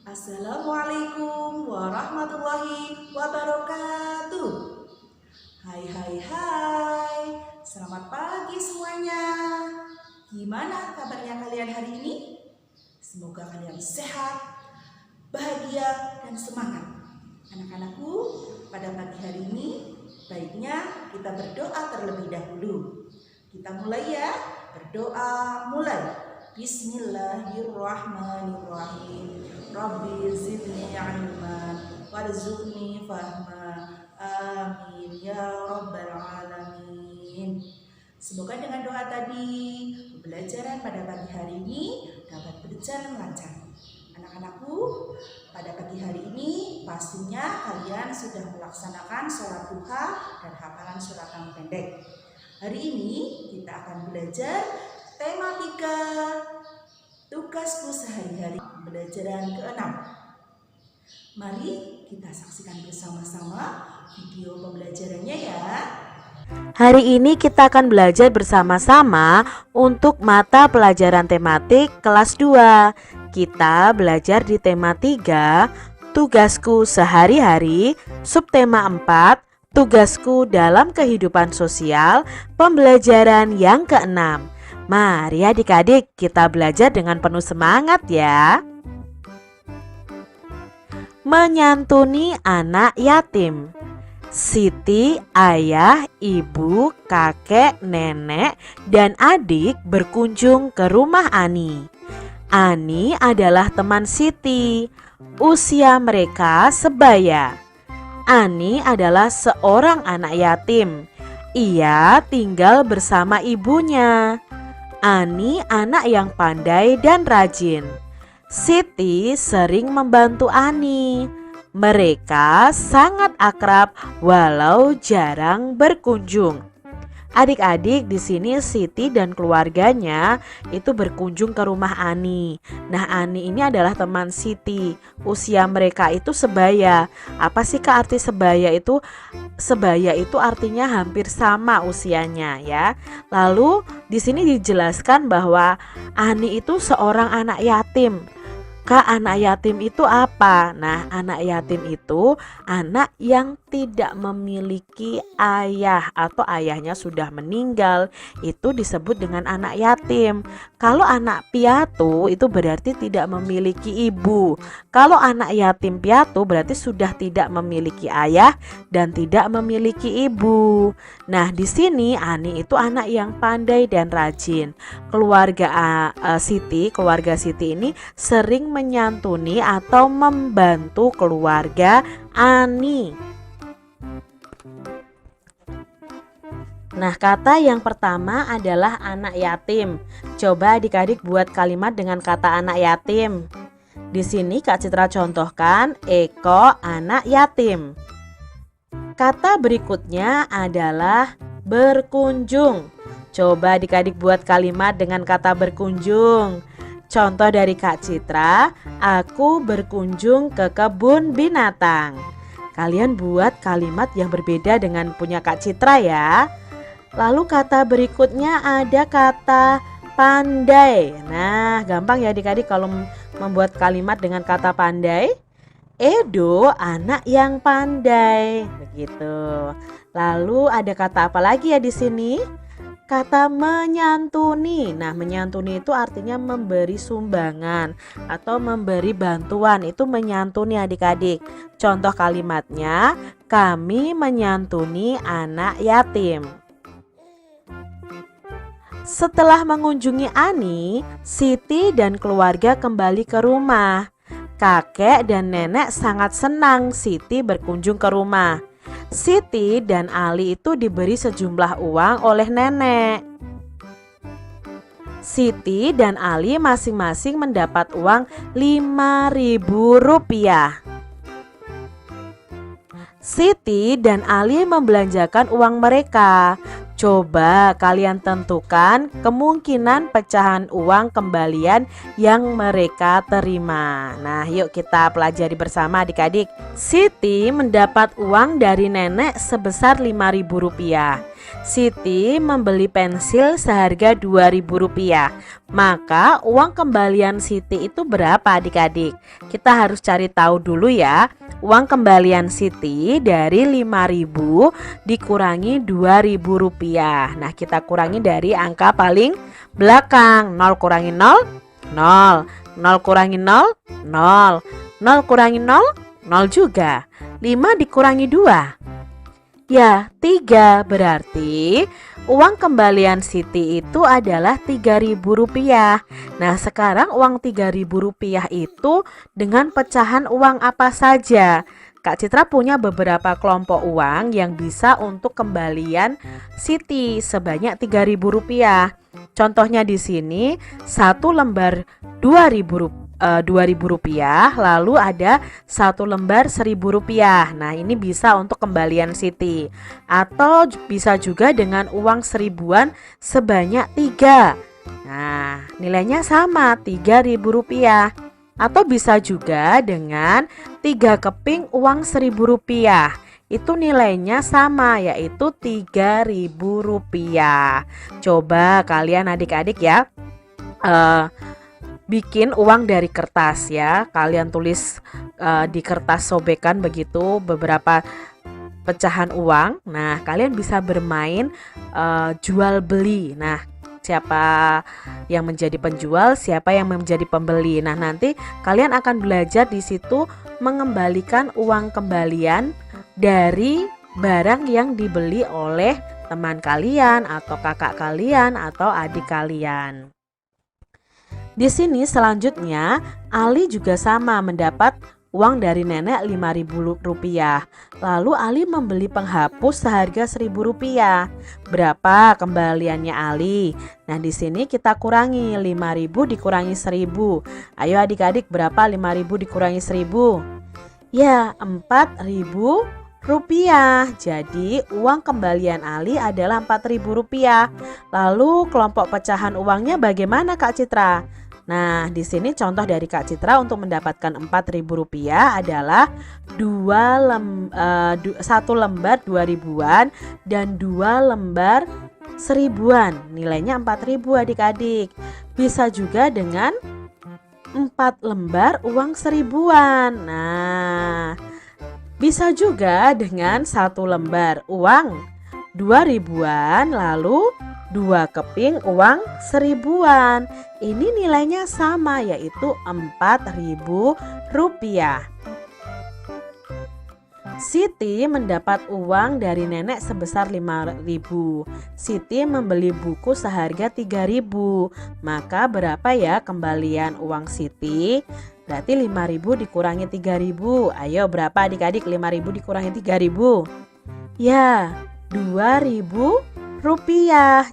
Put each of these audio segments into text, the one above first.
Assalamualaikum warahmatullahi wabarakatuh. Hai, selamat pagi semuanya. Gimana kabarnya kalian hari ini? Semoga kalian sehat, bahagia, dan semangat. Anak-anakku, pada pagi hari ini baiknya kita berdoa terlebih dahulu. Kita mulai ya, berdoa mulai. Bismillahirrahmanirrahim. Rabbi zidni ilman warzuqni fahma. Amin ya rabbal alamin. Semoga dengan doa tadi pembelajaran pada pagi hari ini dapat berjalan lancar. Anak-anakku, pada pagi hari ini pastinya kalian sudah melaksanakan sholat duha dan hafalan surat yang pendek. Hari ini kita akan belajar tema 3, tugasku sehari-hari, pembelajaran ke-6. Mari kita saksikan bersama-sama video pembelajarannya ya. Hari ini kita akan belajar bersama-sama untuk mata pelajaran tematik kelas 2. Kita belajar di tema 3, tugasku sehari-hari, subtema 4, tugasku dalam kehidupan sosial, pembelajaran yang ke-6. Mari adik-adik kita belajar dengan penuh semangat ya. Menyantuni anak yatim. Siti, ayah, ibu, kakek, nenek, dan adik berkunjung ke rumah Ani. Ani adalah teman Siti. Usia mereka sebaya. Ani adalah seorang anak yatim. Ia tinggal bersama ibunya. Ani anak yang pandai dan rajin. Siti sering membantu Ani. Mereka sangat akrab walau jarang berkunjung. Adik-adik, di sini Siti dan keluarganya itu berkunjung ke rumah Ani. Nah, Ani ini adalah teman Siti. Usia mereka itu sebaya. Apa sih Kak arti sebaya itu? Sebaya itu artinya hampir sama usianya ya. Lalu di sini dijelaskan bahwa Ani itu seorang anak yatim. Kak, anak yatim itu apa? Nah, anak yatim itu anak yang tidak memiliki ayah atau ayahnya sudah meninggal. Itu disebut dengan anak yatim. Kalau anak piatu itu berarti tidak memiliki ibu. Kalau anak yatim piatu berarti sudah tidak memiliki ayah dan tidak memiliki ibu. Nah, di sini Ani itu anak yang pandai dan rajin. Keluarga Siti ini sering menyantuni atau membantu keluarga Ani. Nah, kata yang pertama adalah anak yatim. Coba adik-adik buat kalimat dengan kata anak yatim. Di sini Kak Citra contohkan Eko anak yatim. Kata berikutnya adalah berkunjung. Coba adik-adik buat kalimat dengan kata berkunjung. Contoh dari Kak Citra, aku berkunjung ke kebun binatang. Kalian buat kalimat yang berbeda dengan punya Kak Citra ya. Lalu kata berikutnya ada kata pandai. Nah, gampang ya adik-adik kalau membuat kalimat dengan kata pandai. Edo anak yang pandai. Begitu. Lalu ada kata apa lagi ya di sini? Kata menyantuni. Nah, menyantuni itu artinya memberi sumbangan atau memberi bantuan. Itu menyantuni adik-adik. Contoh kalimatnya, kami menyantuni anak yatim. Setelah mengunjungi Ani, Siti dan keluarga kembali ke rumah. Kakek dan nenek sangat senang Siti berkunjung ke rumah. Siti dan Ali itu diberi sejumlah uang oleh nenek. Siti dan Ali masing-masing mendapat uang Rp5.000. Siti dan Ali membelanjakan uang mereka. Coba kalian tentukan kemungkinan pecahan uang kembalian yang mereka terima. Nah, yuk kita pelajari bersama adik-adik. Siti mendapat uang dari nenek sebesar Rp5.000. Siti membeli pensil seharga Rp2.000. Maka uang kembalian Siti itu berapa adik-adik? Kita harus cari tahu dulu ya. Uang kembalian Siti dari 5.000 dikurangi Rp2.000. Nah, kita kurangi dari angka paling belakang. 0 kurangi 0, 0. 0 kurangi 0, 0. 0 kurangi 0, 0 juga. 5 dikurangi 2. Ya, 3. Berarti uang kembalian Siti itu adalah Rp3.000. Nah, sekarang uang Rp3.000 itu dengan pecahan uang apa saja? Kak Citra punya beberapa kelompok uang yang bisa untuk kembalian Siti sebanyak Rp3.000. Contohnya di sini satu lembar Rp2.000, lalu ada satu lembar Rp1.000. Nah, ini bisa untuk kembalian Siti. Atau bisa juga dengan uang seribuan sebanyak 3. Nah, nilainya sama Rp3.000. Atau bisa juga dengan 3 keping uang Rp1.000. Itu nilainya sama, yaitu Rp3.000. Coba kalian adik-adik ya bikin uang dari kertas ya. Kalian tulis di kertas sobekan begitu beberapa pecahan uang. Nah, kalian bisa bermain jual beli. Nah, siapa yang menjadi penjual, siapa yang menjadi pembeli. Nah, nanti kalian akan belajar di situ mengembalikan uang kembalian dari barang yang dibeli oleh teman kalian atau kakak kalian atau adik kalian. Di sini selanjutnya Ali juga sama mendapat uang dari nenek Rp5.000. Lalu Ali membeli penghapus seharga Rp1.000. Berapa kembaliannya Ali? Nah, di sini kita kurangi 5.000 dikurangi 1.000. Ayo adik-adik, berapa 5.000 dikurangi 1.000? Ya, Rp4.000. Jadi uang kembalian Ali adalah Rp4.000. Lalu kelompok pecahan uangnya bagaimana Kak Citra? Nah, di sini contoh dari Kak Citra untuk mendapatkan Rp4.000 adalah 1 lembar 2.000-an dan 2 lembar 1.000-an. Nilainya 4.000 adik-adik. Bisa juga dengan 4 lembar uang 1.000-an. Nah, bisa juga dengan 1 lembar uang 2.000-an lalu 2 keping uang 1.000-an. Ini nilainya sama, yaitu Rp4.000. Siti mendapat uang dari nenek sebesar 5.000. Siti membeli buku seharga 3.000. Maka berapa ya kembalian uang Siti? Berarti 5.000 dikurangi 3.000. Ayo, berapa adik-adik 5.000 dikurangi 3.000? Ya, Rp2.000.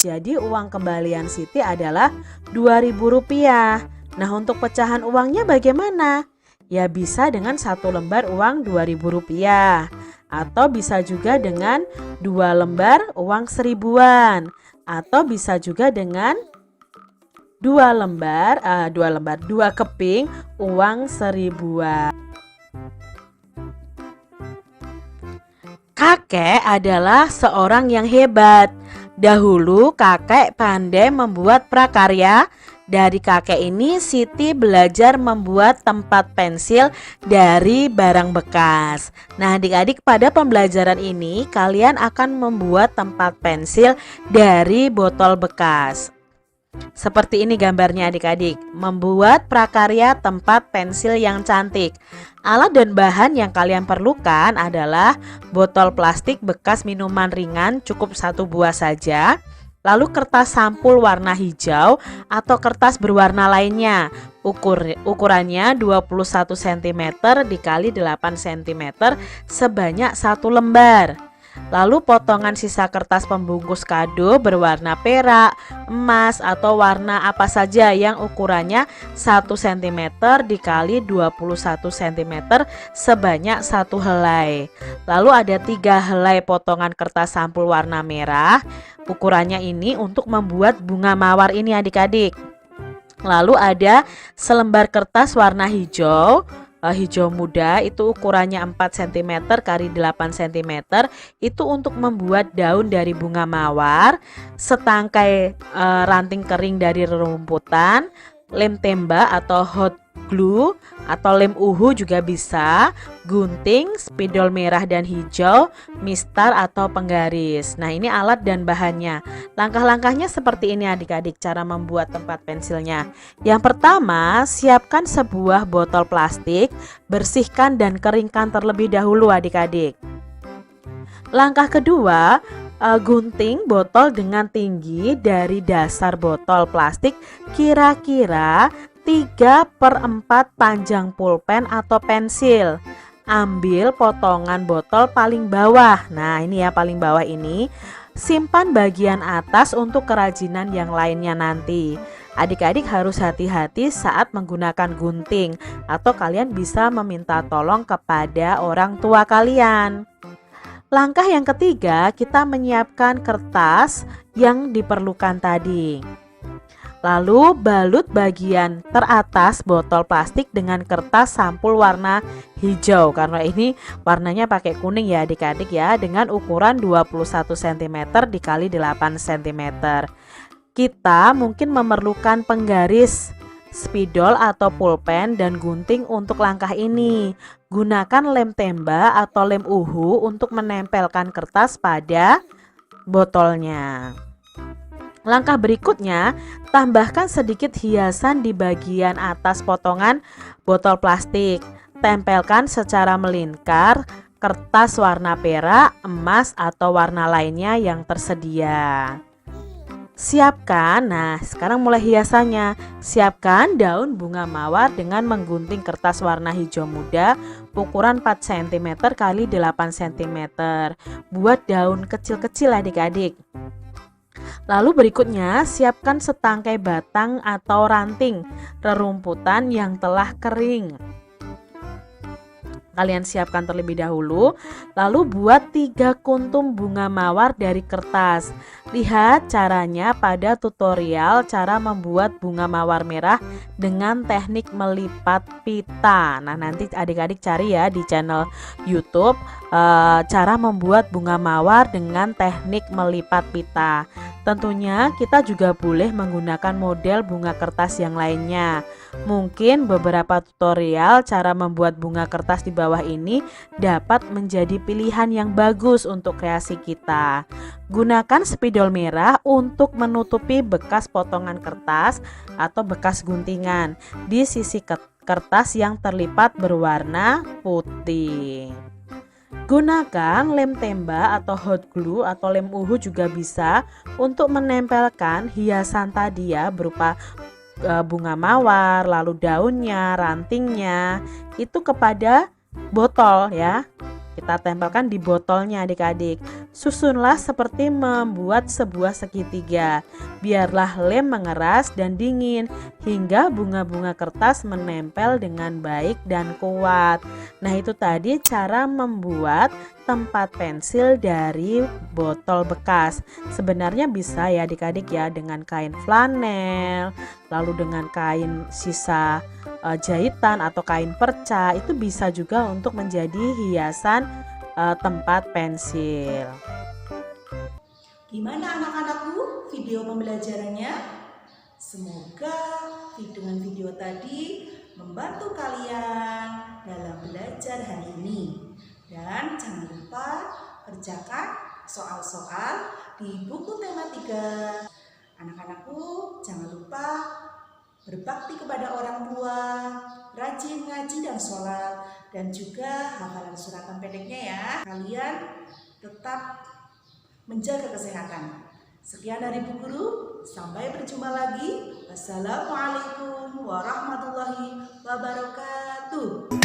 Jadi uang kembalian Siti adalah Rp2.000. Nah, untuk pecahan uangnya bagaimana? Ya, bisa dengan 1 lembar uang Rp2.000. Atau bisa juga dengan 2 lembar uang 1.000-an. Atau bisa juga dengan 2 keping uang 1.000-an. Kakek adalah seorang yang hebat. Dahulu kakek pandai membuat prakarya. Dari kakek ini Siti belajar membuat tempat pensil dari barang bekas. Nah, adik-adik, pada pembelajaran ini kalian akan membuat tempat pensil dari botol bekas. Seperti ini gambarnya adik-adik. Membuat prakarya tempat pensil yang cantik. Alat dan bahan yang kalian perlukan adalah botol plastik bekas minuman ringan cukup 1 buah saja. Lalu kertas sampul warna hijau atau kertas berwarna lainnya. Ukurannya 21 cm dikali 8 cm sebanyak 1 lembar. Lalu potongan sisa kertas pembungkus kado berwarna perak, emas, atau warna apa saja yang ukurannya 1 cm dikali 21 cm sebanyak 1 helai. Lalu ada 3 helai potongan kertas sampul warna merah. Ukurannya ini untuk membuat bunga mawar ini adik-adik. Lalu ada selembar kertas warna hijau, hijau muda, itu ukurannya 4 cm kali 8 cm, itu untuk membuat daun dari bunga mawar, setangkai ranting kering dari rerumputan, lem tembak atau hot glue atau lem uhu juga bisa, gunting, spidol merah dan hijau, mistar atau penggaris. Nah, ini alat dan bahannya. Langkah-langkahnya seperti ini adik-adik cara membuat tempat pensilnya. Yang pertama, siapkan sebuah botol plastik, bersihkan dan keringkan terlebih dahulu adik-adik. Langkah kedua, gunting botol dengan tinggi dari dasar botol plastik kira-kira 3/4 panjang pulpen atau pensil. Ambil potongan botol paling bawah. Nah, ini ya paling bawah ini. Simpan bagian atas untuk kerajinan yang lainnya nanti. Adik-adik harus hati-hati saat menggunakan gunting, atau kalian bisa meminta tolong kepada orang tua kalian. Langkah yang ketiga, kita menyiapkan kertas yang diperlukan tadi. Lalu balut bagian teratas botol plastik dengan kertas sampul warna hijau, karena ini warnanya pakai kuning ya adik-adik ya, dengan ukuran 21 cm dikali 8 cm. Kita mungkin memerlukan penggaris, spidol atau pulpen dan gunting untuk langkah ini. Gunakan lem tembak atau lem uhu untuk menempelkan kertas pada botolnya. Langkah berikutnya, tambahkan sedikit hiasan di bagian atas potongan botol plastik. Tempelkan secara melingkar kertas warna perak, emas, atau warna lainnya yang tersedia. Siapkan, nah sekarang mulai hiasannya. Siapkan daun bunga mawar dengan menggunting kertas warna hijau muda ukuran 4 cm kali 8 cm. Buat daun kecil-kecil adik-adik. Lalu berikutnya, siapkan setangkai batang atau ranting rerumputan yang telah kering. Kalian siapkan terlebih dahulu. Lalu buat 3 kuntum bunga mawar dari kertas. Lihat caranya pada tutorial cara membuat bunga mawar merah dengan teknik melipat pita. Nah, nanti adik-adik cari ya di channel YouTube cara membuat bunga mawar dengan teknik melipat pita. Tentunya kita juga boleh menggunakan model bunga kertas yang lainnya. Mungkin beberapa tutorial cara membuat bunga kertas di bawah ini dapat menjadi pilihan yang bagus untuk kreasi kita. Gunakan spidol merah untuk menutupi bekas potongan kertas atau bekas guntingan di sisi kertas yang terlipat berwarna putih. Gunakan lem tembak atau hot glue atau lem uhu juga bisa untuk menempelkan hiasan tadi ya, berupa bunga mawar, lalu daunnya, rantingnya itu kepada botol ya. Kita tempelkan di botolnya adik-adik. Susunlah seperti membuat sebuah segitiga. Biarlah lem mengeras dan dingin hingga bunga-bunga kertas menempel dengan baik dan kuat. Nah, itu tadi cara membuat tempat pensil dari botol bekas. Sebenarnya bisa ya adik-adik ya, dengan kain flanel, lalu dengan kain sisa jahitan atau kain perca, itu bisa juga untuk menjadi hiasan tempat pensil. Gimana anak-anakku video pembelajarannya? Semoga dengan video tadi membantu kalian dalam belajar hari ini. Dan jangan lupa kerjakan soal-soal di buku tema 3. Anak-anakku jangan lupa berbakti kepada orang tua, rajin ngaji dan sholat, dan juga hafalan suratan pendeknya ya. Kalian tetap menjaga kesehatan. Sekian dari Bu Guru, sampai berjumpa lagi. Wassalamualaikum warahmatullahi wabarakatuh.